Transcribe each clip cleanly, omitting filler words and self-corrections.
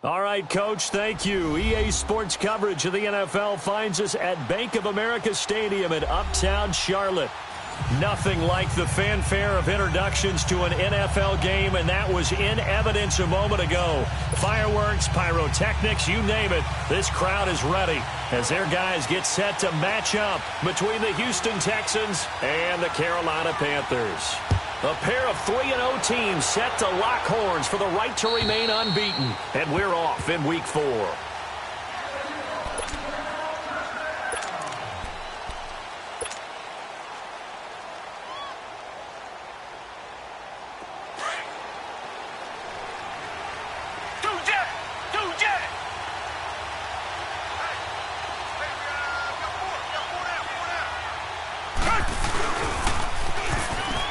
All right, Coach, thank you. EA Sports coverage of the NFL finds us at Bank of America Stadium in Uptown Charlotte. Nothing like the fanfare of introductions to an NFL game, and that was in evidence a moment ago. Fireworks, pyrotechnics, you name it. This crowd is ready as their guys get set to match up between the Houston Texans and the Carolina Panthers. A pair of 3-0 teams set to lock horns for the right to remain unbeaten. And we're off in Week 4.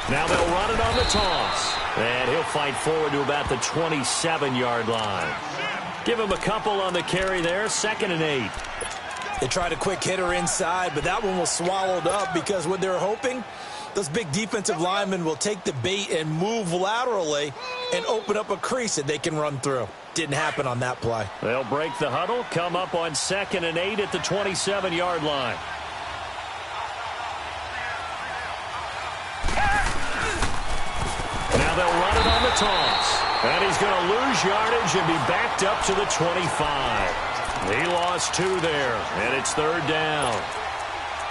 Now they'll run it on the toss. And he'll fight forward to about the 27-yard line. Give him a couple on the carry there. 2nd and 8. They tried a quick hitter inside, but that one was swallowed up because what they're hoping, those big defensive linemen will take the bait and move laterally and open up a crease that they can run through. Didn't happen on that play. They'll break the huddle, come up on 2nd and 8 at the 27-yard line. Now they'll run it on the toss. And he's going to lose yardage and be backed up to the 25. He lost 2 there, and it's 3rd down.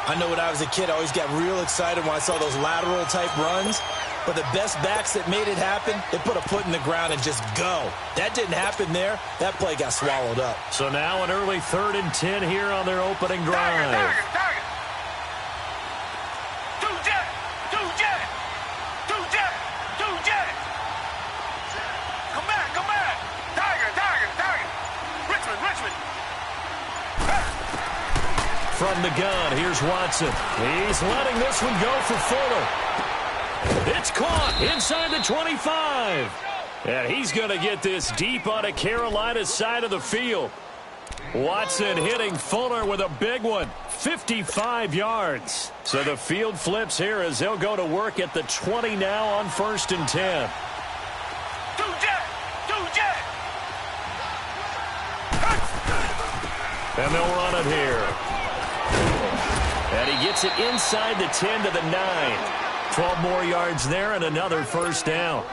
I know when I was a kid, I always got real excited when I saw those lateral-type runs. But the best backs that made it happen, they put a foot in the ground and just go. That didn't happen there. That play got swallowed up. So now an early 3rd and 10 here on their opening drive. Target. Richmond. From the gun, here's Watson. He's letting this one go for Fuller. It's caught inside the 25. And he's going to get this deep on a Carolina side of the field. Watson hitting Fuller with a big one. 55 yards. So the field flips here as they'll go to work at the 20 now on 1st and 10. And they'll run it here. And he gets it inside the 10 to the 9. 12 more yards there and another 1st down.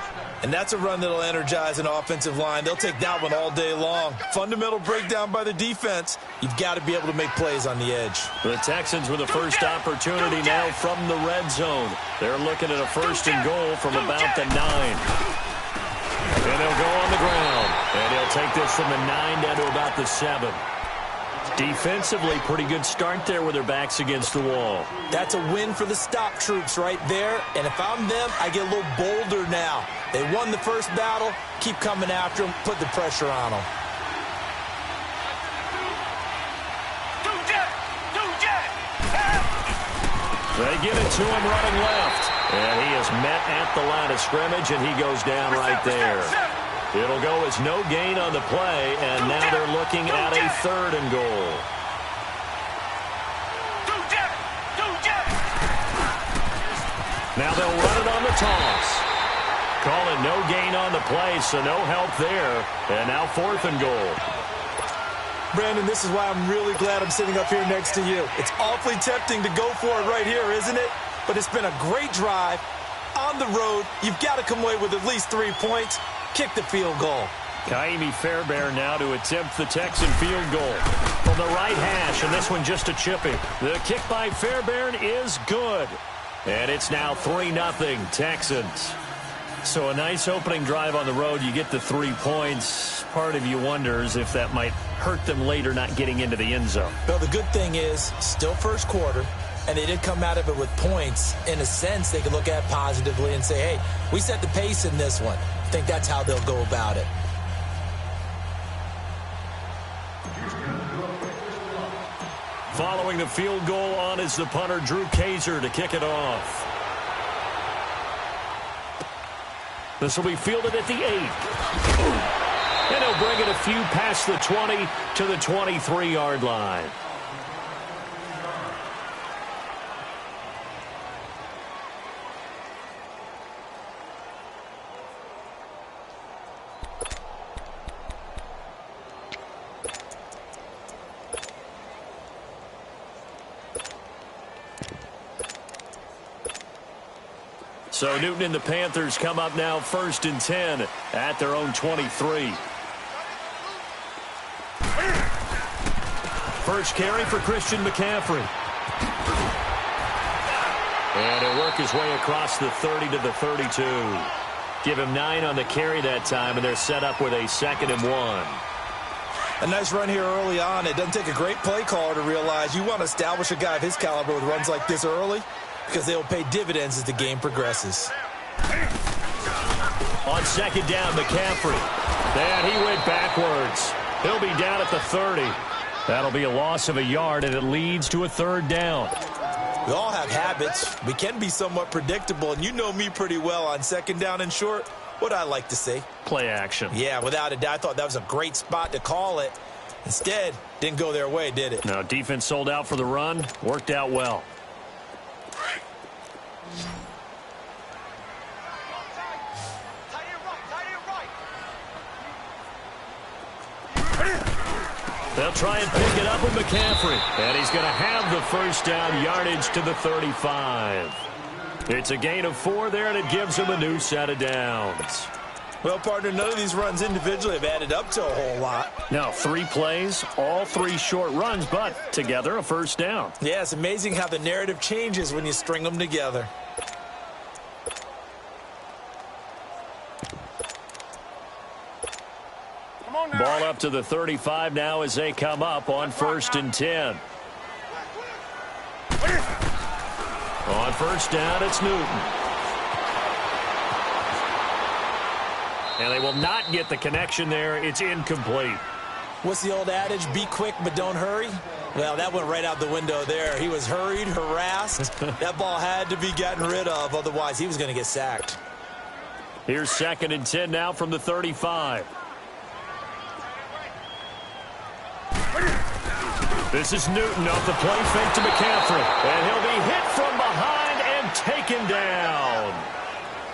And that's a run that'll energize an offensive line. They'll take that one all day long. Fundamental breakdown by the defense. You've got to be able to make plays on the edge. The Texans with the first opportunity now from the red zone. They're looking at a 1st and goal from about the 9. And they'll go on the ground. And he'll take this from the 9 down to about the 7. Defensively, pretty good start there with their backs against the wall. That's a win for the stop troops right there. And if I'm them, I get a little bolder now. They won the first battle. Keep coming after them. Put the pressure on them. They give it to him running left. And he is met at the line of scrimmage, and he goes down right there. It'll go as no gain on the play, and now they're looking at a 3rd and goal. Now they'll run it on the toss. Call it no gain on the play, so no help there. And now 4th and goal. Brandon, this is why I'm really glad I'm sitting up here next to you. It's awfully tempting to go for it right here, isn't it? But it's been a great drive. On the road, you've got to come away with at least 3 points. Kick the field goal. Kaimi Fairbairn now to attempt the Texan field goal from the right hash, and this one just a chipping. The kick by Fairbairn is good. And it's now 3-0 Texans. So a nice opening drive on the road. You get the 3 points. Part of you wonders if that might hurt them later not getting into the end zone. Well, the good thing is still first quarter, and they did come out of it with points. In a sense, they could look at it positively and say, hey, we set the pace in this one. I think that's how they'll go about it. Following the field goal on is the punter, Drew Kaiser, to kick it off. This will be fielded at the 8. And he'll bring it a few past the 20 to the 23-yard line. So Newton and the Panthers come up now 1st and 10 at their own 23. First carry for Christian McCaffrey. And he'll work his way across the 30 to the 32. Give him 9 on the carry that time, and they're set up with a 2nd and 1. A nice run here early on. It doesn't take a great play caller to realize you want to establish a guy of his caliber with runs like this early because they'll pay dividends as the game progresses. On 2nd down, McCaffrey. And he went backwards. He'll be down at the 30. That'll be a loss of a yard, and it leads to a 3rd down. We all have habits. We can be somewhat predictable, and you know me pretty well on 2nd down and short. What I like to see. Play action. Yeah, without a doubt. I thought that was a great spot to call it. Instead, didn't go their way, did it? No, defense sold out for the run. Worked out well. They'll try and pick it up with McCaffrey. And he's going to have the 1st down, yardage to the 35. It's a gain of 4 there, and it gives him a new set of downs. Well, partner, none of these runs individually have added up to a whole lot. Now, 3 plays, all 3 short runs, but together a 1st down. Yeah, it's amazing how the narrative changes when you string them together. Ball up to the 35 now as they come up on 1st and 10. On 1st down, it's Newton. And they will not get the connection there. It's incomplete. What's the old adage? Be quick, but don't hurry. Well, that went right out the window there. He was hurried, harassed. That ball had to be gotten rid of. Otherwise, he was going to get sacked. Here's 2nd and 10 now from the 35. This is Newton off the play fake to McCaffrey. And he'll be hit from behind and taken down.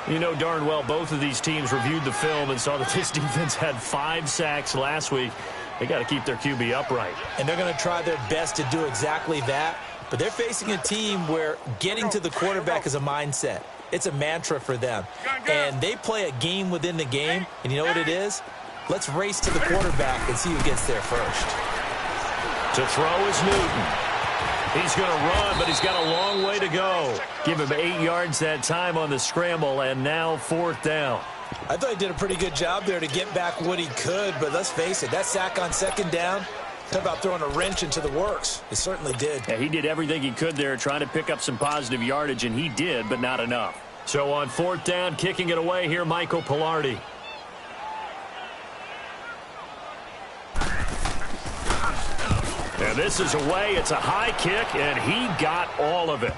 You know darn well both of these teams reviewed the film and saw that this defense had 5 sacks last week. They got to keep their QB upright. And they're going to try their best to do exactly that. But they're facing a team where getting to the quarterback is a mindset. It's a mantra for them. And they play a game within the game. And you know what it is? Let's race to the quarterback and see who gets there first. To throw is Newton. He's going to run, but he's got a long way to go. Give him 8 yards that time on the scramble, and now 4th down. I thought he did a pretty good job there to get back what he could, but let's face it, that sack on 2nd down, talk about throwing a wrench into the works. It certainly did. Yeah, he did everything he could there trying to pick up some positive yardage, and he did, but not enough. So on 4th down, kicking it away here, Michael Pilardi. And this is away. It's a high kick, and he got all of it.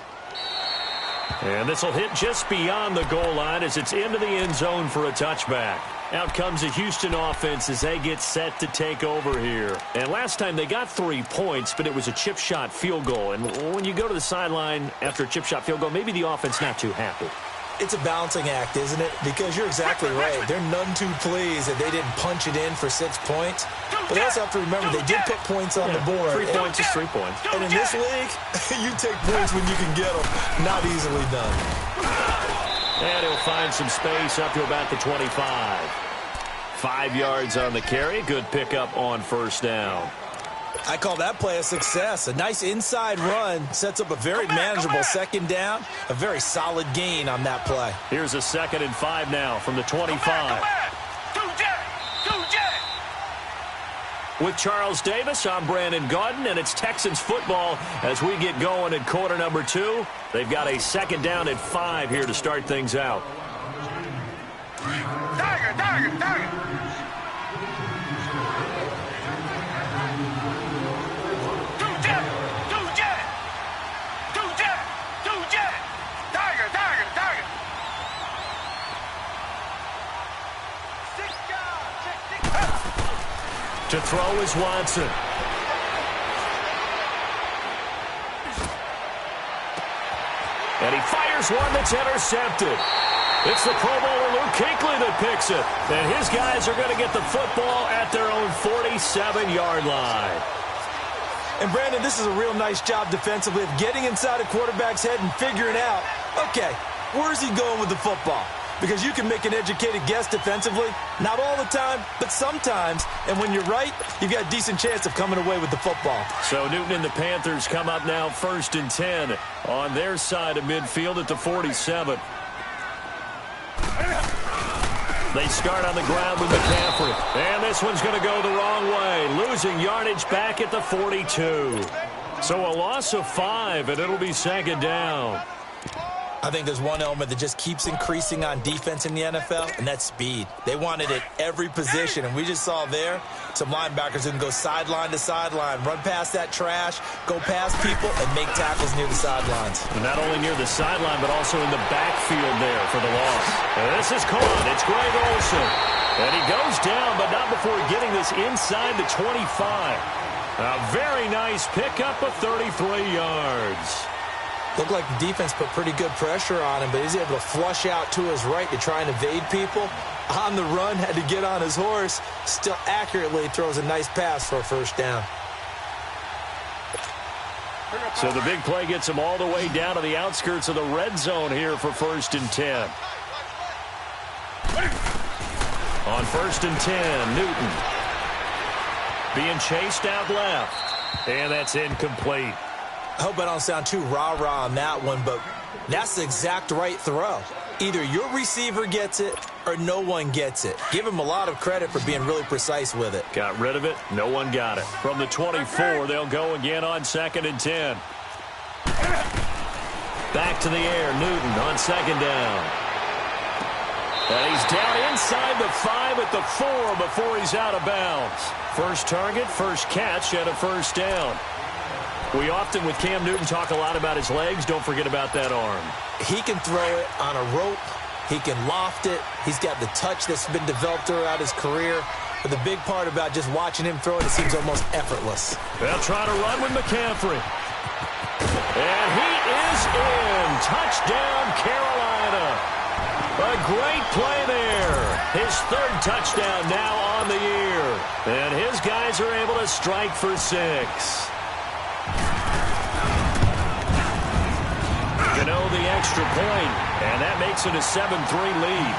And this will hit just beyond the goal line as it's into the end zone for a touchback. Out comes the Houston offense as they get set to take over here. And last time they got 3 points, but it was a chip shot field goal. And when you go to the sideline after a chip shot field goal, maybe the offense not too happy. It's a balancing act, isn't it? Because you're exactly right. They're none too pleased that they didn't punch it in for 6 points. But they also have to remember they did put points on the board. 3 points is 3 points. And in this league, you take points when you can get them. Not easily done. And he'll find some space up to about the 25. 5 yards on the carry. Good pickup on 1st down. I call that play a success. A nice inside run sets up a very manageable 2nd down. A very solid gain on that play. Here's a 2nd and 5 now from the 25. With Charles Davis, I'm Brandon Gaudin, and it's Texans football as we get going in quarter number 2. They've got a 2nd down at 5 here to start things out. Tiger. To throw is Watson. And he fires one that's intercepted. It's the Pro Bowler Luke Kuechly that picks it. And his guys are going to get the football at their own 47-yard line. And, Brandon, this is a real nice job defensively of getting inside a quarterback's head and figuring out, okay, Where's he going with the football? Because you can make an educated guess defensively. Not all the time, but sometimes. And when you're right, you've got a decent chance of coming away with the football. So Newton and the Panthers come up now 1st and 10 on their side of midfield at the 47. They start on the ground with McCaffrey. And this one's going to go the wrong way. Losing yardage back at the 42. So a loss of 5, and it'll be 2nd down. I think there's one element that just keeps increasing on defense in the NFL, and that's speed. They want it at every position, and we just saw there some linebackers who can go sideline to sideline, run past that trash, go past people, and make tackles near the sidelines. And not only near the sideline, but also in the backfield there for the loss. And this is caught. It's Greg Olsen. And he goes down, but not before getting this inside the 25. A very nice pickup of 33 yards. Looked like the defense put pretty good pressure on him, but he's able to flush out to his right to try and evade people. On the run, had to get on his horse. Still accurately throws a nice pass for a 1st down. So the big play gets him all the way down to the outskirts of the red zone here for 1st and 10. On 1st and 10, Newton being chased out left. And that's incomplete. I hope I don't sound too rah-rah on that one, but that's the exact right throw. Either your receiver gets it or no one gets it. Give him a lot of credit for being really precise with it. Got rid of it. No one got it. From the 24, they'll go again on 2nd and 10. Back to the air. Newton on 2nd down. And he's down inside the 5 at the 4 before he's out of bounds. First target, first catch, and a 1st down. We often, with Cam Newton, talk a lot about his legs. Don't forget about that arm. He can throw it on a rope. He can loft it. He's got the touch that's been developed throughout his career. But the big part about just watching him throw it seems almost effortless. They'll try to run with McCaffrey. And he is in. Touchdown, Carolina. A great play there. His 3rd touchdown now on the year. And his guys are able to strike for 6. Gano the extra point, and that makes it a 7-3 lead.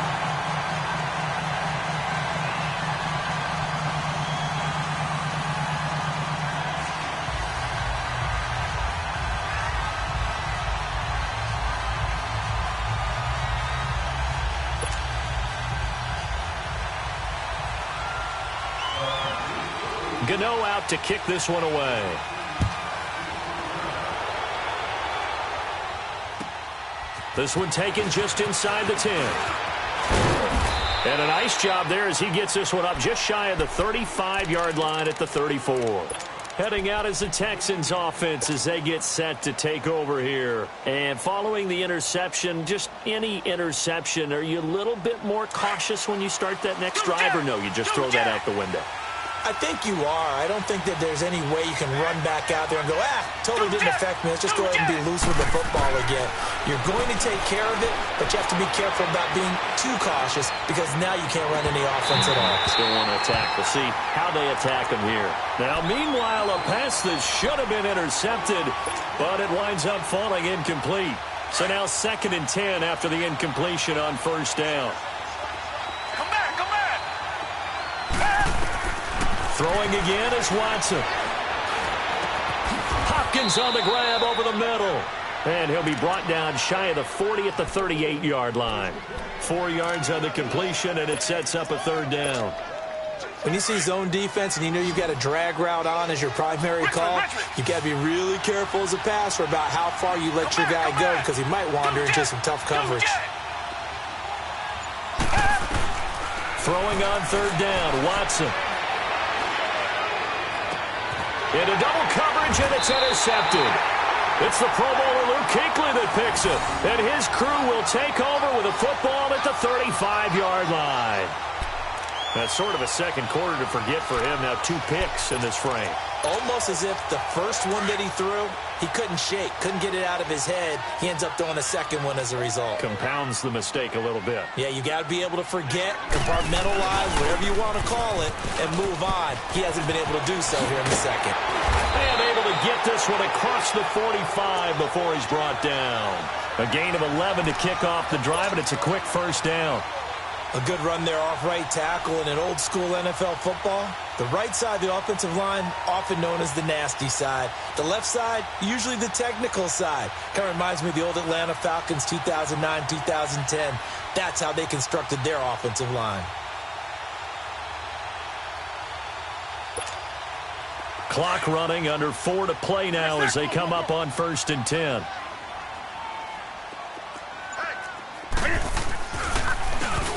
Gano out to kick this one away. This one taken just inside the 10. And a nice job there as he gets this one up just shy of the 35-yard line at the 34. Heading out as the Texans offense as they get set to take over here. And following the interception, just any interception, are you a little bit more cautious when you start that next drive, or no, you just throw that out the window? I think you are. I don't think that there's any way you can run back out there and go, totally didn't affect me. Let's just go ahead and be loose with the football again. You're going to take care of it, but you have to be careful about being too cautious because now you can't run any offense at all. Still want to attack. We'll see how they attack him here. Now, meanwhile, a pass that should have been intercepted, but it winds up falling incomplete. So now 2nd and 10 after the incompletion on 1st down. Throwing again is Watson. Hopkins on the grab over the middle. And he'll be brought down shy of the 40 at the 38-yard line. 4 yards on the completion, and it sets up a 3rd down. When you see zone defense and you know you've got a drag route on as your primary call, you've got to be really careful as a passer about how far you let your guy go because he might wander into some tough coverage. Throwing on 3rd down, Watson. Into double coverage, and it's intercepted. It's the Pro Bowler Luke Kuechly that picks it. And his crew will take over with a football at the 35-yard line. That's sort of a second quarter to forget for him. Now 2 picks in this frame. Almost as if the first one that he threw, he couldn't shake, couldn't get it out of his head. He ends up throwing a second one as a result. Compounds the mistake a little bit. Yeah, you got to be able to forget, compartmentalize, whatever you want to call it, and move on. He hasn't been able to do so here in the second. And able to get this one across the 45 before he's brought down. A gain of 11 to kick off the drive, and it's a quick first down. A good run there off right tackle in an old-school NFL football. The right side of the offensive line, often known as the nasty side. The left side, usually the technical side. Kind of reminds me of the old Atlanta Falcons 2009, 2010. That's how they constructed their offensive line. Clock running, under 4 to play now as they come up on 1st and 10.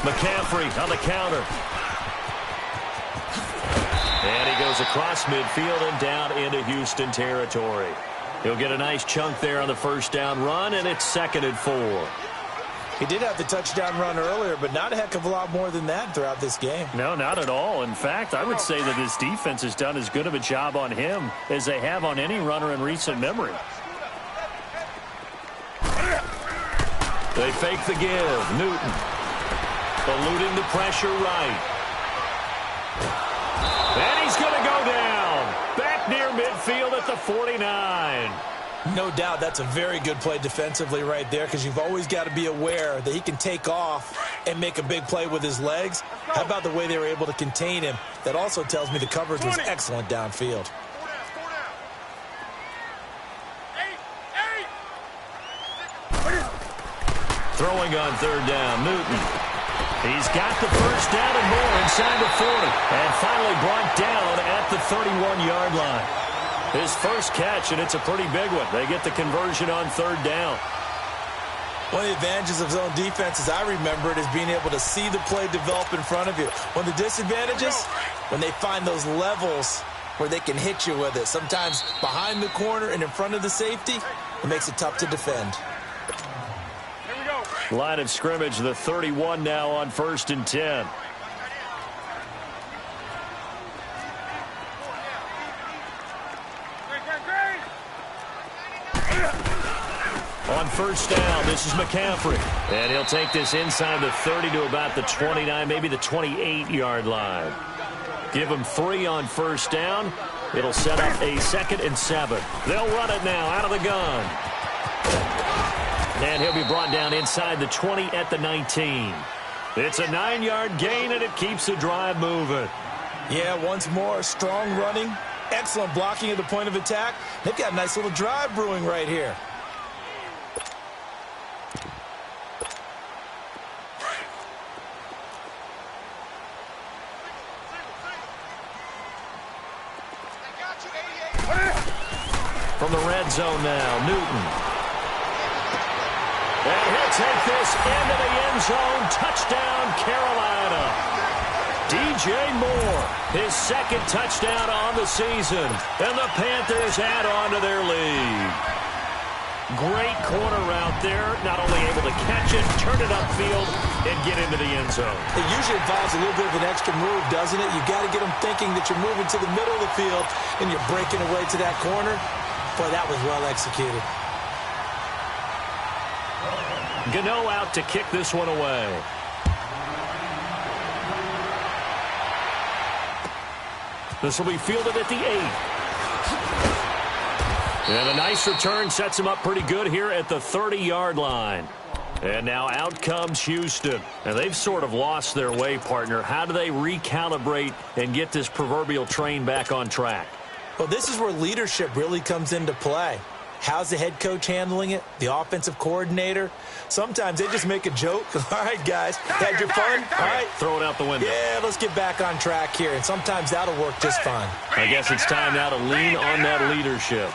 McCaffrey on the counter. And he goes across midfield and down into Houston territory. He'll get a nice chunk there on the first down run, and it's 2nd and 4. He did have the touchdown run earlier, but not a heck of a lot more than that throughout this game. No, not at all. In fact, I would say that his defense has done as good of a job on him as they have on any runner in recent memory. They fake the give. Newton eluding the pressure right. And he's going to go down. Back near midfield at the 49. No doubt that's a very good play defensively right there, because you've always got to be aware that he can take off and make a big play with his legs. How about the way they were able to contain him? That also tells me the coverage was excellent downfield. Throwing on 3rd down, Newton. He's got the first down and more inside the 40. And finally brought down at the 31-yard line. His first catch, and it's a pretty big one. They get the conversion on 3rd down. One of the advantages of zone defense, as I remember it, is being able to see the play develop in front of you. One of the disadvantages, when they find those levels where they can hit you with it. Sometimes behind the corner and in front of the safety, it makes it tough to defend. Line of scrimmage, the 31 now on 1st and 10. On 1st down, this is McCaffrey. And he'll take this inside the 30 to about the 29, maybe the 28-yard line. Give him 3 on 1st down. It'll set up a 2nd and 7. They'll run it now out of the gun. And he'll be brought down inside the 20 at the 19. It's a 9-yard gain, and it keeps the drive moving. Yeah, once more, strong running, excellent blocking at the point of attack. They've got a nice little drive brewing right here. From the red zone now, Newton. And he'll take this into the end zone. Touchdown, Carolina. DJ Moore, his 2nd touchdown on the season. And the Panthers add on to their lead. Great corner route there. Not only able to catch it, turn it upfield, and get into the end zone. It usually involves a little bit of an extra move, doesn't it? You've got to get them thinking that you're moving to the middle of the field and you're breaking away to that corner. Boy, that was well executed. Gano out to kick this one away. This will be fielded at the 8. And a nice return sets him up pretty good here at the 30-yard line. And now out comes Houston. And they've sort of lost their way, partner. How do they recalibrate and get this proverbial train back on track? Well, this is where leadership really comes into play. How's the head coach handling it? The offensive coordinator? Sometimes they just make a joke. All right, guys, had your fun? All right. Throw it out the window. Yeah, let's get back on track here. And sometimes that'll work just fine. I guess it's time now to lean on that leadership.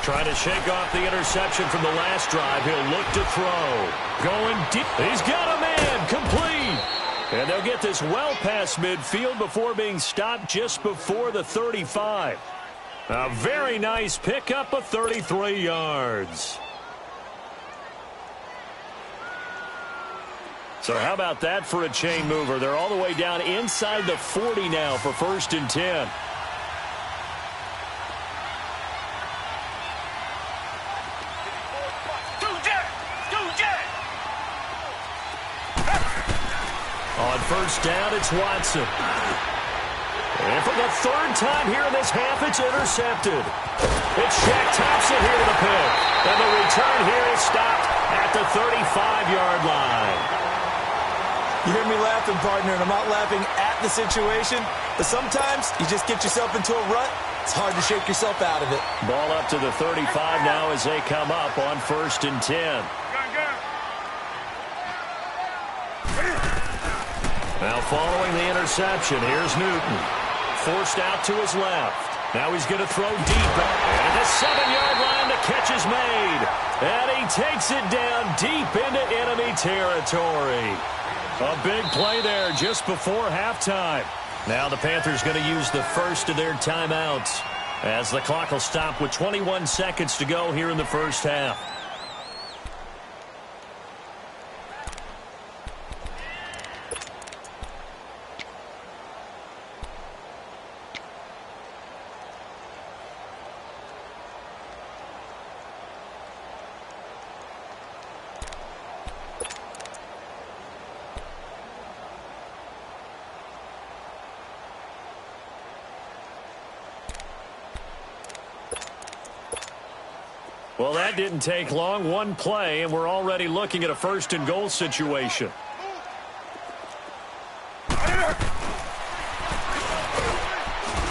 Trying to shake off the interception from the last drive. He'll look to throw. Going deep. He's got a man. Complete. And they'll get this well past midfield before being stopped just before the 35. A very nice pickup of 33 yards. So how about that for a chain mover? They're all the way down inside the 40 now for 1st and 10. On first down, it's Watson. And for the third time here in this half, it's intercepted. It's Shaq Thompson here to the pick. And the return here is stopped at the 35-yard line. You hear me laughing, partner, and I'm not laughing at the situation, but sometimes you just get yourself into a rut. It's hard to shake yourself out of it. Ball up to the 35 now as they come up on 1st and 10. Now following the interception, here's Newton. Forced out to his left. Now he's going to throw deep. And at the 7-yard line, the catch is made. And he takes it down deep into enemy territory. A big play there just before halftime. Now the Panthers going to use the first of their timeouts as the clock will stop with 21 seconds to go here in the first half. Well, that didn't take long. One play, and we're already looking at a 1st and goal situation.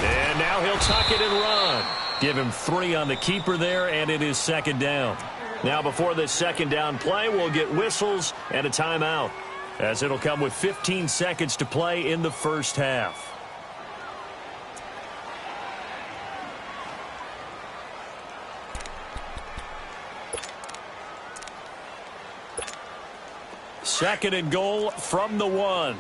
And now he'll tuck it and run. Give him 3 on the keeper there, and it is 2nd down. Now before this 2nd down play, we'll get whistles and a timeout, as it'll come with 15 seconds to play in the first half. Second and goal from the 1.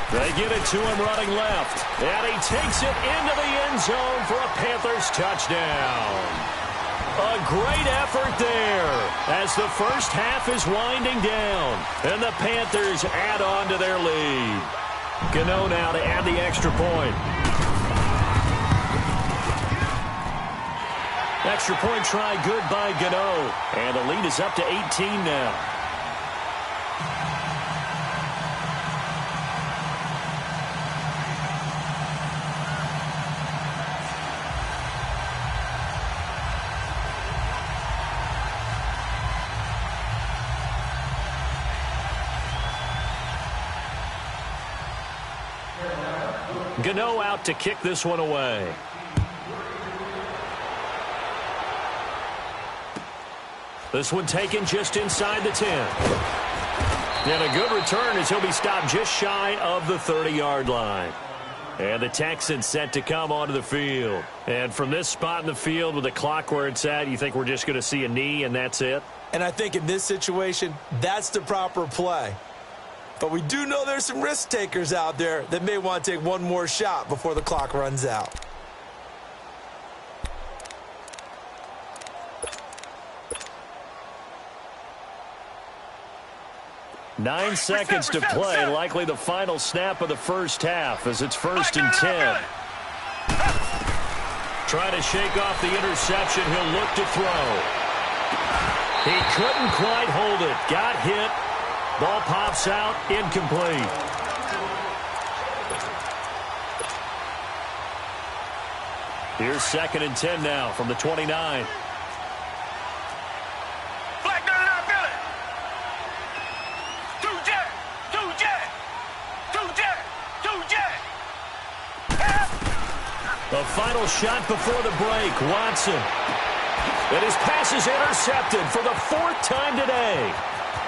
They get it to him running left. And he takes it into the end zone for a Panthers touchdown. A great effort there as the first half is winding down. And the Panthers add on to their lead. Gano now to add the extra point. Extra point try good by Gano. And the lead is up to 18 now. Gano out to kick this one away. This one taken just inside the 10. And a good return as he'll be stopped just shy of the 30-yard line. And the Texans set to come onto the field. And from this spot in the field with the clock where it's at, you think we're just going to see a knee and that's it? And I think in this situation, that's the proper play. But we do know there's some risk takers out there that may want to take one more shot before the clock runs out. Nine seconds to play, likely the final snap of the first half as it's 1st and 10. Trying to shake off the interception, he'll look to throw. He couldn't quite hold it, got hit. Ball pops out, incomplete. Here's 2nd and 10 now from the 29. The final shot before the break, Watson. And his pass is intercepted for the 4th time today.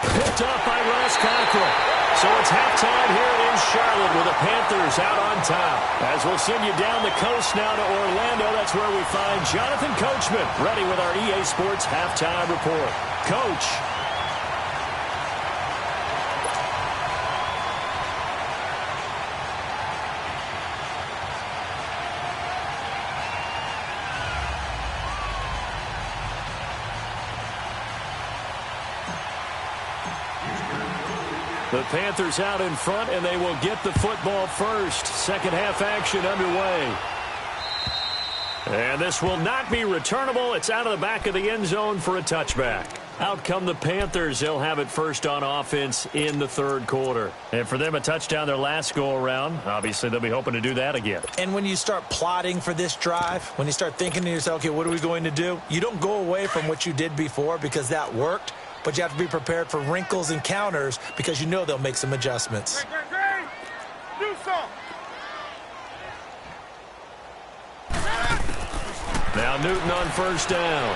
Picked up by Ross Cockrell. So it's halftime here in Charlotte with the Panthers out on top. As we'll send you down the coast now to Orlando, that's where we find Jonathan Coachman ready with our EA Sports Halftime Report. Coach. The Panthers out in front, and they will get the football first. Second half action underway. And this will not be returnable. It's out of the back of the end zone for a touchback. Out come the Panthers. They'll have it first on offense in the third quarter. And for them, a touchdown their last go-around. Obviously, they'll be hoping to do that again. And when you start plotting for this drive, when you start thinking to yourself, okay, what are we going to do? You don't go away from what you did before because that worked, but you have to be prepared for wrinkles and counters because you know they'll make some adjustments. Do something. Now Newton on first down.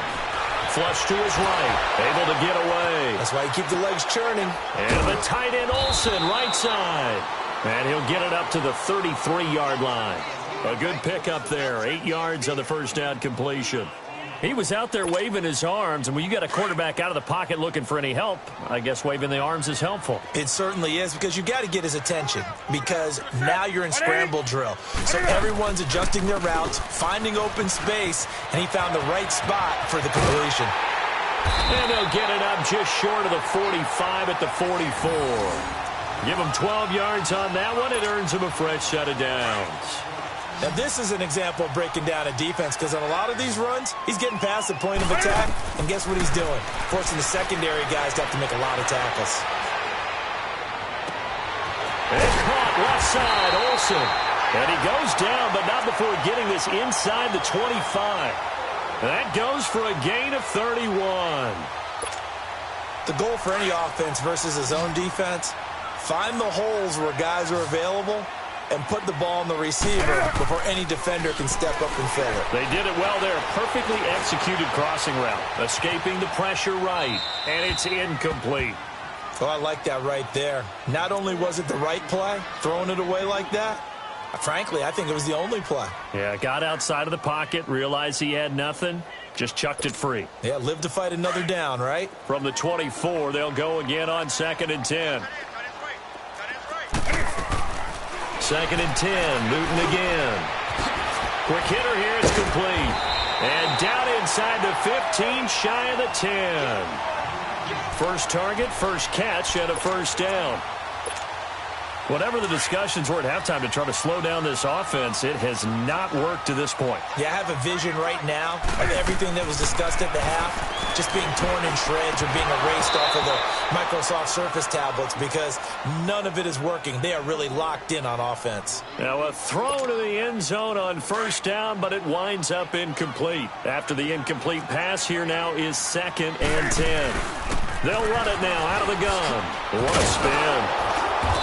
Flush to his right. Able to get away. That's why you keep the legs churning. And the tight end Olsen, right side. And he'll get it up to the 33-yard line. A good pickup there. 8 yards on the first down completion. He was out there waving his arms, and when you got a quarterback out of the pocket looking for any help, I guess waving the arms is helpful. It certainly is, because you got to get his attention, because now you're in scramble drill. So everyone's adjusting their routes, finding open space, and he found the right spot for the completion. And they'll get it up just short of the 45 at the 44. Give him 12 yards on that one. It earns him a fresh set of downs. Now, this is an example of breaking down a defense, because on a lot of these runs, he's getting past the point of attack, and guess what he's doing? Forcing the secondary guys to have to make a lot of tackles. And caught left side, Olsen. And he goes down, but not before getting this inside the 25. And that goes for a gain of 31. The goal for any offense versus his own defense, find the holes where guys are available and put the ball on the receiver before any defender can step up and fill it. They did it well there. Perfectly executed crossing route. Escaping the pressure right. And it's incomplete. Oh, I like that right there. Not only was it the right play, throwing it away like that, frankly, I think it was the only play. Yeah, got outside of the pocket, realized he had nothing, just chucked it free. Yeah, live to fight another down, right? From the 24, they'll go again on 2nd and 10. 2nd and 10, Newton again. Quick hitter here, it's complete. And down inside the 15, shy of the 10. First target, first catch, and a first down. Whatever the discussions were at halftime to try to slow down this offense, it has not worked to this point. Yeah, I have a vision right now of everything that was discussed at the half just being torn in shreds or being erased off of the Microsoft Surface tablets, because none of it is working. They are really locked in on offense. Now a throw to the end zone on first down, but it winds up incomplete. After the incomplete pass, here now is 2nd and 10. They'll run it now out of the gun. What a spin.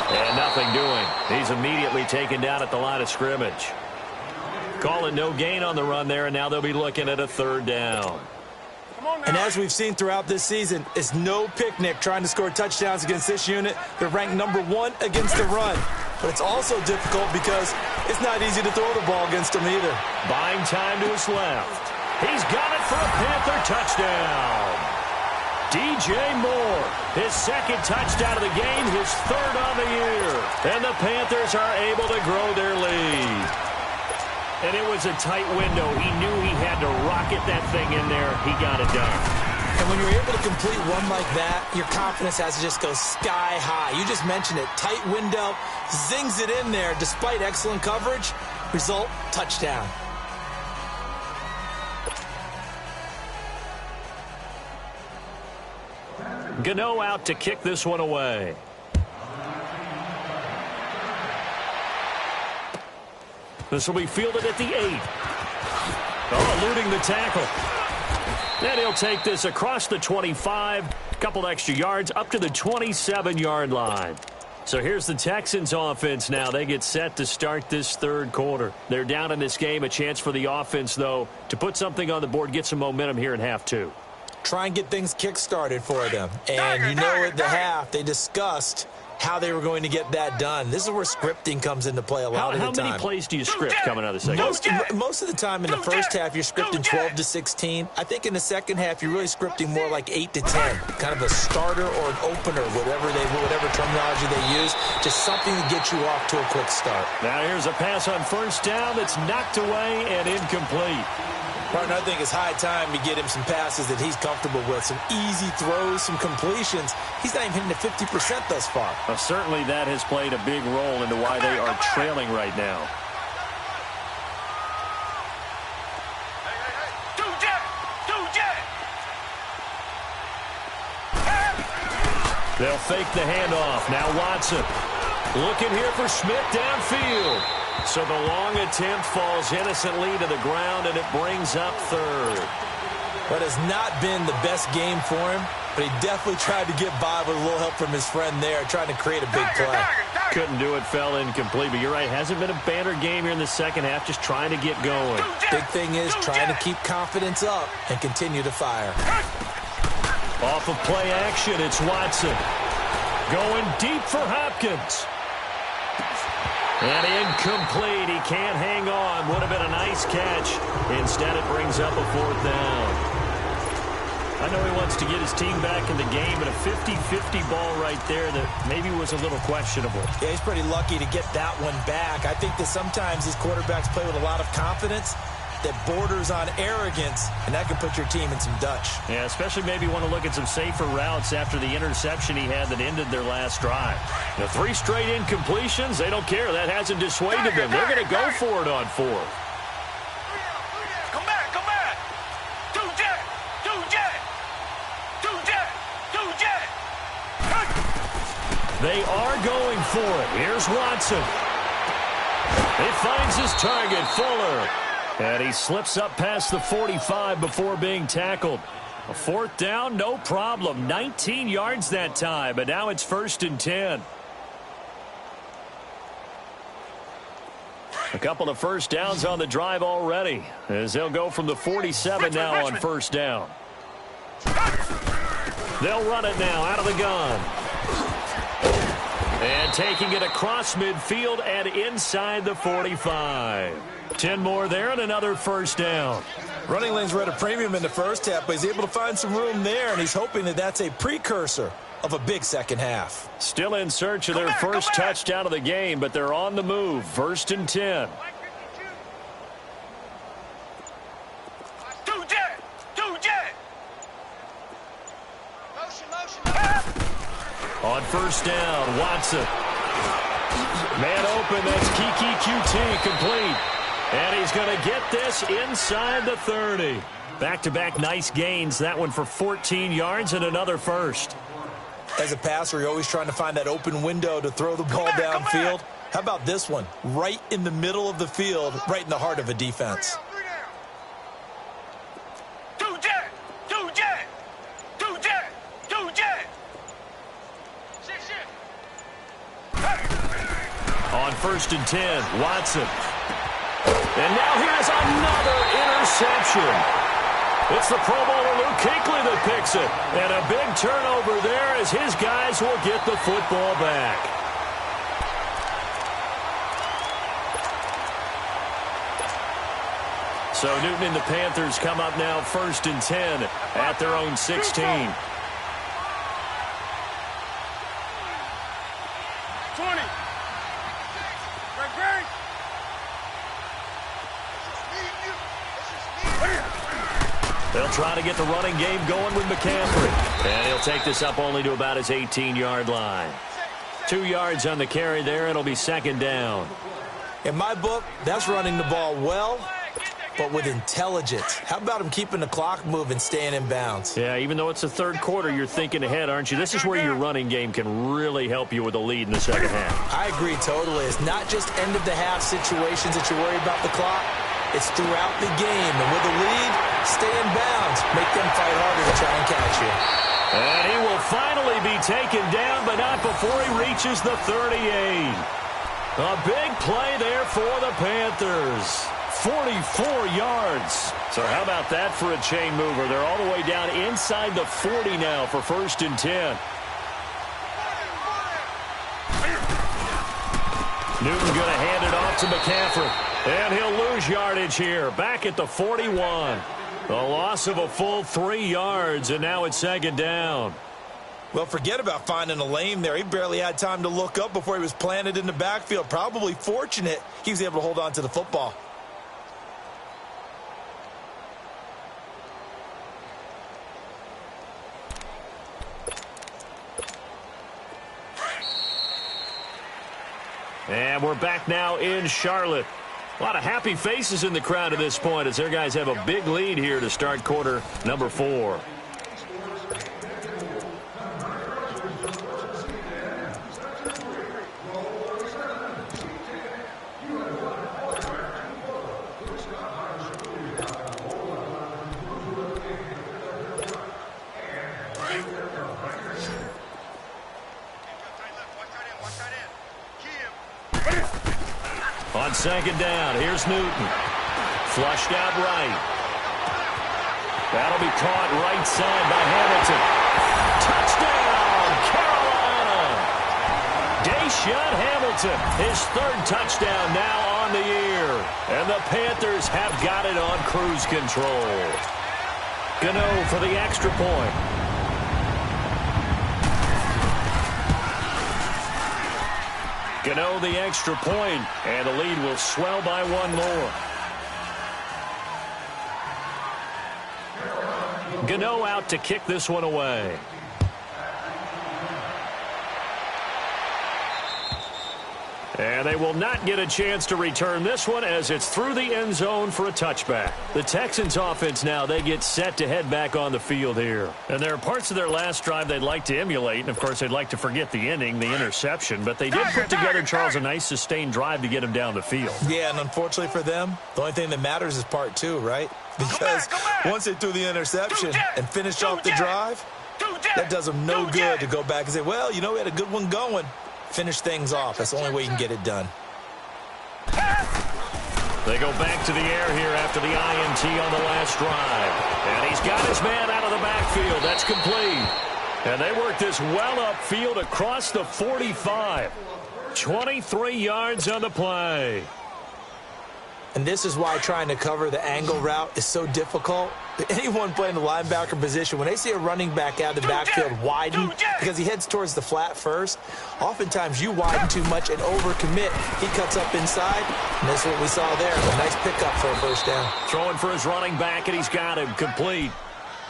And nothing doing. He's immediately taken down at the line of scrimmage. Call it no gain on the run there, and now they'll be looking at a 3rd down. And as we've seen throughout this season, it's no picnic trying to score touchdowns against this unit. They're ranked number 1 against the run. But it's also difficult because it's not easy to throw the ball against them either. Buying time to his left. He's got it for a Panther touchdown. DJ Moore, his 2nd touchdown of the game, his 3rd on the year. And the Panthers are able to grow their lead. And it was a tight window. He knew he had to rocket that thing in there. He got it done. And when you're able to complete one like that, your confidence has to just go sky high. You just mentioned it. Tight window, zings it in there despite excellent coverage. Result, touchdown. Gano out to kick this one away. This will be fielded at the 8. Oh, eluding the tackle. Then he'll take this across the 25, a couple extra yards, up to the 27-yard line. So here's the Texans offense now. They get set to start this 3rd quarter. They're down in this game. A chance for the offense, though, to put something on the board, get some momentum here in half 2. Try and get things kick-started for them. And you know at the half, they discussed how they were going to get that done. This is where scripting comes into play a lot of the time. How many plays do you script coming out of the second? Most of the time in the first half, you're scripting 12 to 16. I think in the second half, you're really scripting more like 8 to 10. Kind of a starter or an opener, whatever terminology they use. Just something to get you off to a quick start. Now here's a pass on first down that's knocked away and incomplete. Partner, I think it's high time to get him some passes that he's comfortable with. Some easy throws, some completions. He's not even hitting the 50% thus far. Well, certainly that has played a big role into why they are trailing right now. They'll fake the handoff. Now Watson looking here for Smith downfield. So the long attempt falls innocently to the ground, and it brings up third. But has not been the best game for him, but he definitely tried to get by with a little help from his friend there, trying to create a big play. Couldn't do it, fell incomplete, but you're right. Hasn't been a banner game here in the second half, just trying to get going. Big thing is trying to keep confidence up and continue to fire. Off of play action, it's Watson. Going deep for Hopkins. And incomplete. He can't hang on. Would have been a nice catch. Instead, it brings up a fourth down. I know he wants to get his team back in the game, but a 50-50 ball right there that maybe was a little questionable. Yeah, he's pretty lucky to get that one back. I think that sometimes these quarterbacks play with a lot of confidence that borders on arrogance, and that can put your team in some Dutch. Yeah, especially maybe want to look at some safer routes after the interception he had that ended their last drive. The 3 straight incompletions, they don't care. That hasn't dissuaded them. They're going to go for it on 4th. Come back, come back. Two jet. They are going for it. Here's Watson. He finds his target, Fuller. And he slips up past the 45 before being tackled. A 4th down, no problem. 19 yards that time, but now it's 1st and 10. A couple of first downs on the drive already, as they'll go from the 47 now on 1st down. They'll run it now out of the gun. And taking it across midfield and inside the 45. 10 more there and another 1st down. Running lanes were at a premium in the first half, but he's able to find some room there, and he's hoping that that's a precursor of a big second half. Still in search of their first touchdown of the game, but they're on the move. 1st and 10. On 1st down, Watson. Man open, that's Kiki QT complete. And he's going to get this inside the 30. Back-to-back nice gains. That one for 14 yards and another first. As a passer, you're always trying to find that open window to throw the ball downfield. How about this one? Right in the middle of the field, right in the heart of a defense. On 1st and 10, Watson. And now here's another interception. It's the Pro Bowler Luke Kuechly that picks it. And a big turnover there as his guys will get the football back. So Newton and the Panthers come up now 1st and 10 at their own 16. 20. They'll try to get the running game going with McCaffrey. And he'll take this up only to about his 18-yard line. 2 yards on the carry there. It'll be 2nd down. In my book, that's running the ball well, but with intelligence. How about him keeping the clock moving, staying in bounds? Yeah, even though it's the 3rd quarter, you're thinking ahead, aren't you? This is where your running game can really help you with a lead in the second half. I agree totally. It's not just end-of-the-half situations that you worry about the clock. It's throughout the game. And with a lead, stay in bounds. Make them fight harder to try and catch you. And he will finally be taken down, but not before he reaches the 38. A big play there for the Panthers. 44 yards. So how about that for a chain mover? They're all the way down inside the 40 now for 1st and 10. Newton going to hand it off to McCaffrey. And he'll lose yardage here. Back at the 41. A loss of a full 3 yards, and now it's 2nd down. Well, forget about finding a lane there. He barely had time to look up before he was planted in the backfield. Probably fortunate he was able to hold on to the football. And we're back now in Charlotte. A lot of happy faces in the crowd at this point as their guys have a big lead here to start quarter number 4. On second down, here's Newton. Flushed out right. That'll be caught right side by Hamilton. Touchdown, Carolina! Deshaun Hamilton, his third touchdown now on the year. And the Panthers have got it on cruise control. Gano for the extra point. Gano the extra point, and the lead will swell by one more. Gano out to kick this one away. And they will not get a chance to return this one as it's through the end zone for a touchback. The Texans offense now, they get set to head back on the field here. And there are parts of their last drive they'd like to emulate. And, of course, they'd like to forget the inning, the interception. But they did put together, Charles, a nice sustained drive to get him down the field. Yeah, and unfortunately for them, the only thing that matters is part two, right? Because once they threw the interception and finished off the drive, that does them no good to go back and say, well, you know, we had a good one going. Finish things off. That's the only way you can get it done. They go back to the air here after the INT on the last drive. And he's got his man out of the backfield. That's complete. And they work this well upfield across the 45. 23 yards on the play. And this is why trying to cover the angle route is so difficult. Anyone playing the linebacker position, when they see a running back out of the backfield widen because he heads towards the flat first, oftentimes you widen too much and overcommit. He cuts up inside, and that's what we saw there. A nice pickup for a first down. Throwing for his running back, and he's got him complete.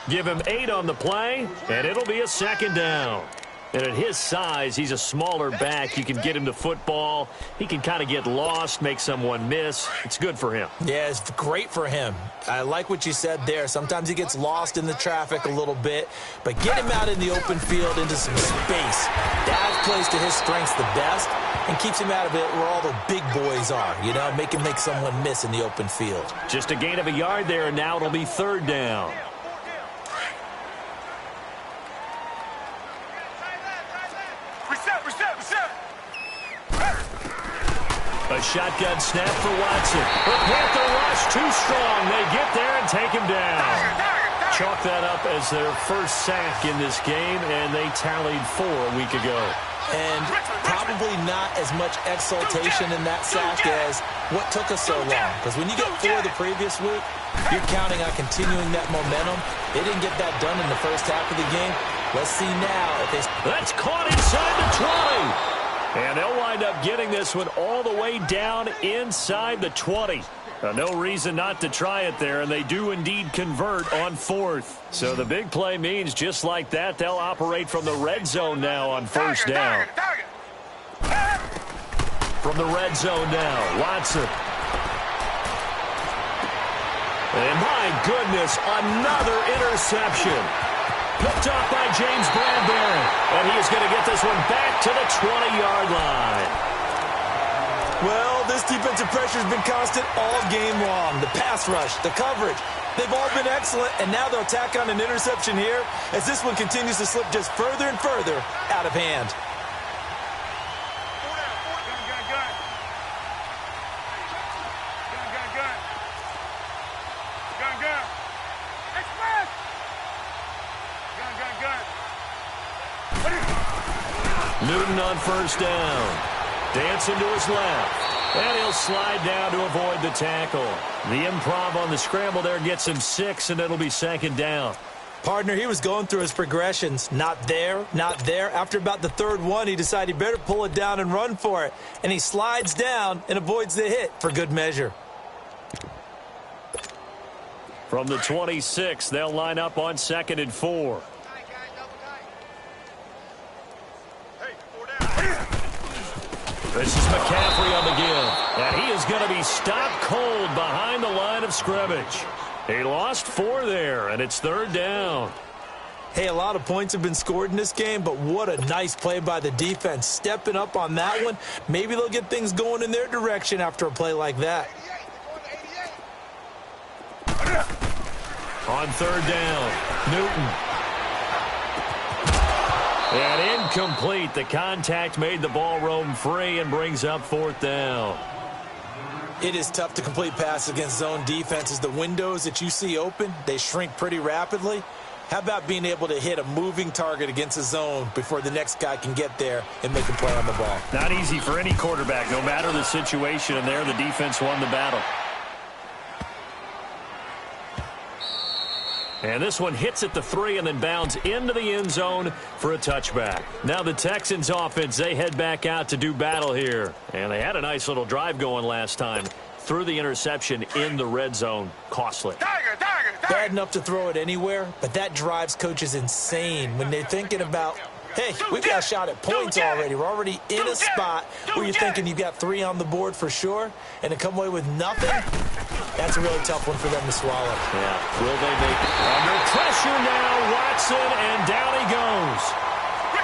Give him 8 on the play, and it'll be a second down. And at his size, he's a smaller back. You can get him the football. He can kind of get lost, make someone miss. It's good for him. Yeah, it's great for him. I like what you said there. Sometimes he gets lost in the traffic a little bit, but get him out in the open field into some space. That plays to his strengths the best and keeps him out of it where all the big boys are, you know, make him make someone miss in the open field. Just a gain of a yard there, and now it'll be third down. A shotgun snap for Watson. The Panther rush too strong. They get there and take him down. Chalk that up as their first sack in this game, and they tallied 4 a week ago. And probably not as much exultation in that sack as what took us so long. Because when you get 4 the previous week, you're counting on continuing that momentum. They didn't get that done in the first half of the game. Let's see now if they... That's caught inside the 20. And they'll wind up getting this one all the way down inside the 20. No reason not to try it there, and they do indeed convert on 4th. So the big play means just like that, they'll operate from the red zone now on first down. From the red zone now, Watson. And my goodness, another interception. Picked off by James Bradbury. And he is going to get this one back to the 20-yard line. Well, this defensive pressure has been constant all game long. The pass rush, the coverage, they've all been excellent. And now they'll tack on an interception here as this one continues to slip just further and further out of hand. Newton on first down. Dancing to his left. And he'll slide down to avoid the tackle. The improv on the scramble there gets him 6, and it'll be second down. Partner, he was going through his progressions. Not there, not there. After about the third one, he decided he better pull it down and run for it. And he slides down and avoids the hit for good measure. From the 26, they'll line up on 2nd and 4. This is McCaffrey on the give. And he is going to be stopped cold behind the line of scrimmage. He lost 4 there, and it's third down. Hey, a lot of points have been scored in this game, but what a nice play by the defense. Stepping up on that one. Maybe they'll get things going in their direction after a play like that. On third down, Newton. And incomplete. The contact made the ball roam free and brings up 4th down. It is tough to complete passes against zone defenses. The windows that you see open, they shrink pretty rapidly. How about being able to hit a moving target against a zone before the next guy can get there and make a play on the ball? Not easy for any quarterback, no matter the situation, and there the defense won the battle. And this one hits at the 3 and then bounds into the end zone for a touchback. Now the Texans offense, they head back out to do battle here. And they had a nice little drive going last time. Threw the interception in the red zone. Costly. Bad enough to throw it anywhere, but that drives coaches insane when they're thinking about, hey, we've got a shot at points already. We're already in a spot where you're thinking you've got 3 on the board for sure, and to come away with nothing, that's a really tough one for them to swallow. Yeah, will they make it? Under pressure now, Watson, and down he goes.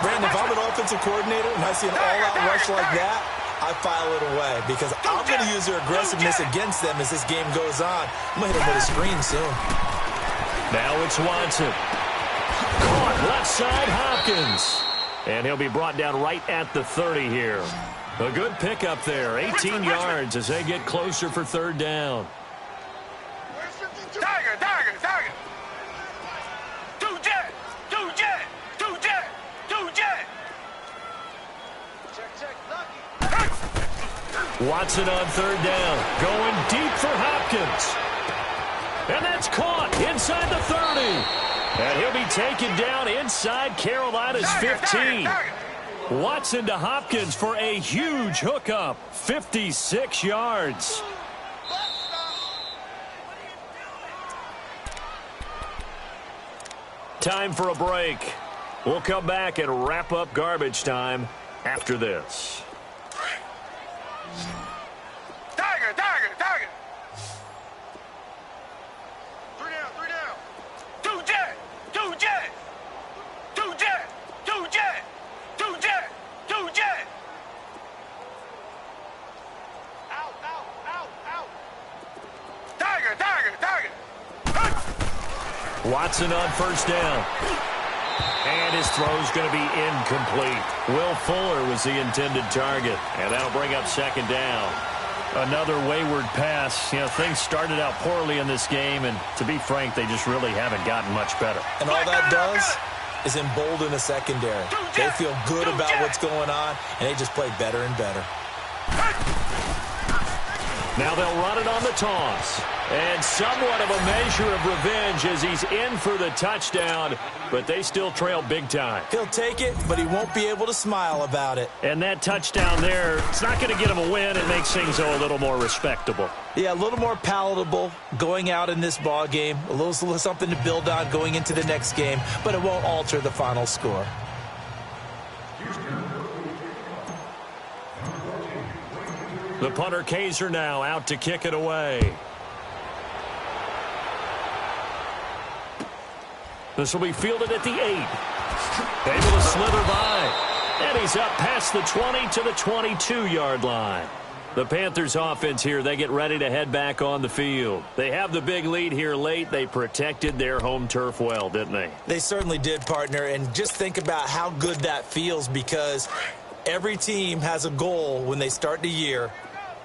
Brandon, if I'm an offensive coordinator and I see an all-out rush like that, I file it away because I'm going to use their aggressiveness against them as this game goes on. I'm going to hit them with a screen soon. Now it's Watson. Caught left side, Hopkins. And he'll be brought down right at the 30 here. A good pickup there. 18 yards as they get closer for 3rd down. Tiger. Two jet. Watson on 3rd down. Going deep for Hopkins. And that's caught inside the 30. And he'll be taken down inside Carolina's 15. Watson to Hopkins for a huge hookup. 56 yards. Time for a break. We'll come back and wrap up garbage time after this. Tiger. 3 down. Two jet. Out. Tiger. Watson on 1st down. And his throw's going to be incomplete. Will Fuller was the intended target. And that'll bring up 2nd down. Another wayward pass. You know, things started out poorly in this game, and to be frank, they just really haven't gotten much better. And all that does is embolden a secondary. They feel good about what's going on, and they just play better and better. Now they'll run it on the toss. And somewhat of a measure of revenge as he's in for the touchdown, but they still trail big time. He'll take it, but he won't be able to smile about it. And that touchdown there, it's not going to get him a win. It makes things, though, a little more respectable. Yeah, a little more palatable going out in this ball game. A little something to build on going into the next game, but it won't alter the final score. The punter Kaiser now out to kick it away. This will be fielded at the 8. Able to slither by. And he's up past the 20 to the 22-yard line. The Panthers offense here, they get ready to head back on the field. They have the big lead here late. They protected their home turf well, didn't they? They certainly did, partner. And just think about how good that feels, because every team has a goal when they start the year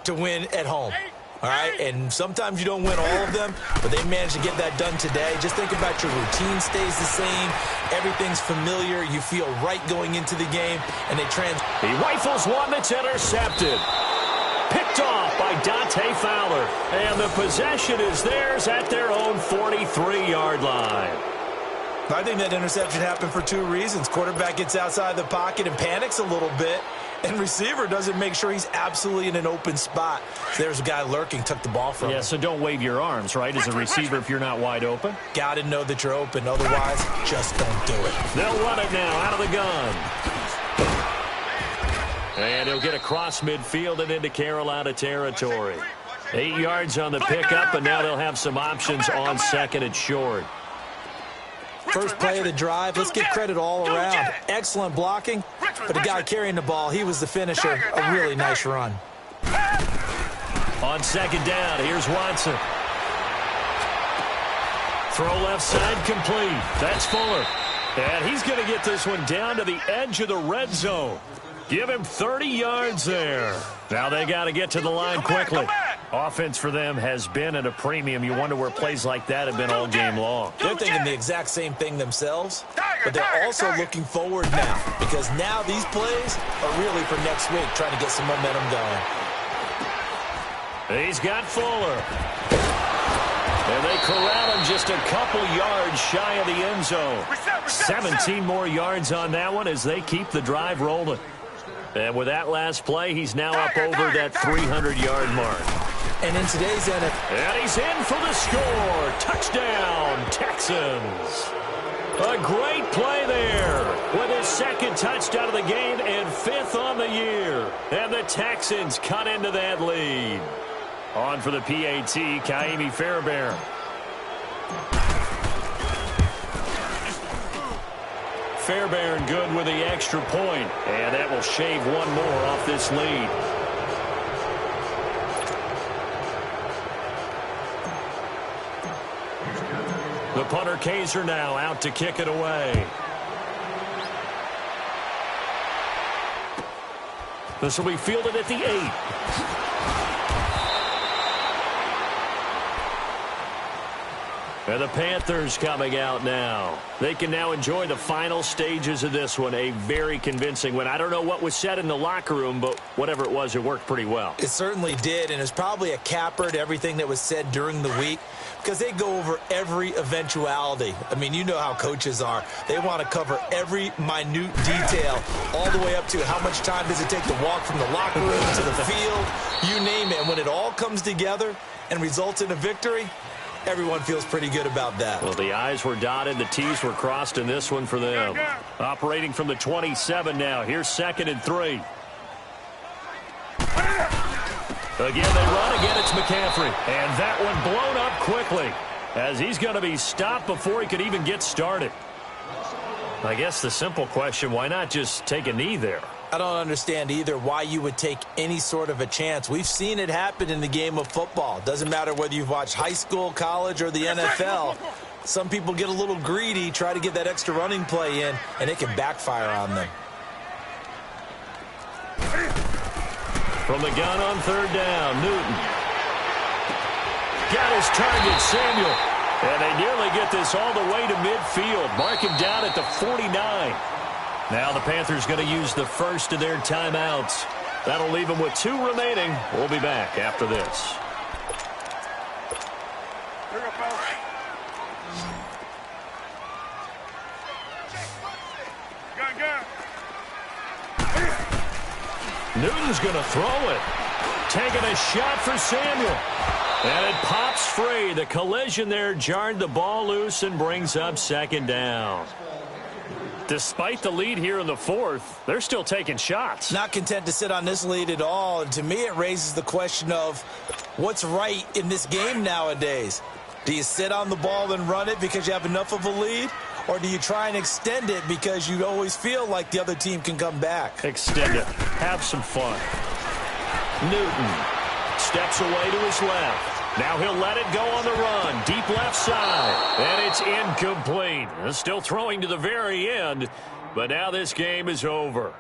to win at home. All right, and sometimes you don't win all of them, but they managed to get that done today. Just think about your routine stays the same. Everything's familiar. You feel right going into the game, and He rifles one that's intercepted. Picked off by Dante Fowler. And the possession is theirs at their own 43-yard line. I think that interception happened for 2 reasons. Quarterback gets outside the pocket and panics a little bit, and receiver doesn't make sure he's absolutely in an open spot. So there's a guy lurking, took the ball from him. Yeah, so don't wave your arms, right, as a receiver if you're not wide open. Got to know that you're open. Otherwise, just don't do it. They'll run it now out of the gun. And he'll get across midfield and into Carolina territory. 8 yards on the pickup, and now they'll have some options on 2nd and short. First play of the drive, let's get credit all around. Excellent blocking, but the guy carrying the ball, he was the finisher. A really nice run. On 2nd down, here's Watson. Throw left side complete. That's Fuller. And he's going to get this one down to the edge of the red zone. Give him 30 yards there. Now they got to get to the line quickly. Offense for them has been at a premium. You wonder where plays like that have been all game long. They're thinking the exact same thing themselves, but they're also looking forward now, because now these plays are really for next week, trying to get some momentum going. He's got Fuller. And they corral him just a couple yards shy of the end zone. 17 more yards on that one as they keep the drive rolling. And with that last play, he's now up over that 300-yard mark. And in today's NFL... And he's in for the score. Touchdown, Texans. A great play there with his second touchdown of the game and 5th on the year. And the Texans cut into that lead. On for the PAT, Kaimi Fairbairn. Fairbairn good with the extra point, and that will shave one more off this lead. The punter Kaiser now out to kick it away. This will be fielded at the 8. And the Panthers coming out now. They can now enjoy the final stages of this one. A very convincing one. I don't know what was said in the locker room, but whatever it was, it worked pretty well. It certainly did, and it's probably a capper to everything that was said during the week, because they go over every eventuality. I mean, you know how coaches are. They want to cover every minute detail, all the way up to how much time does it take to walk from the locker room to the field, you name it. And when it all comes together and results in a victory, everyone feels pretty good about that. Well, the I's were dotted, the T's were crossed in this one for them. Operating from the 27 now. Here's 2nd and 3. Again, they run. Again, it's McCaffrey. And that one blown up quickly as he's going to be stopped before he could even get started. I guess the simple question, why not just take a knee there? I don't understand either why you would take any sort of a chance. We've seen it happen in the game of football. Doesn't matter whether you've watched high school, college, or the NFL. Some people get a little greedy, try to get that extra running play in, and it can backfire on them. From the gun on 3rd down, Newton. Got his target, Samuel. And they nearly get this all the way to midfield. Mark him down at the 49. Now the Panthers going to use the first of their timeouts. That'll leave them with 2 remaining. We'll be back after this. Newton's going to throw it. Taking a shot for Samuel. And it pops free. The collision there jarred the ball loose and brings up 2nd down. Despite the lead here in the 4th, they're still taking shots. Not content to sit on this lead at all. And to me, it raises the question of what's right in this game nowadays. Do you sit on the ball and run it because you have enough of a lead? Or do you try and extend it because you always feel like the other team can come back? Extend it. Have some fun. Newton steps away to his left. Now he'll let it go on the run. Deep left side. And it's incomplete. Still throwing to the very end. But now this game is over.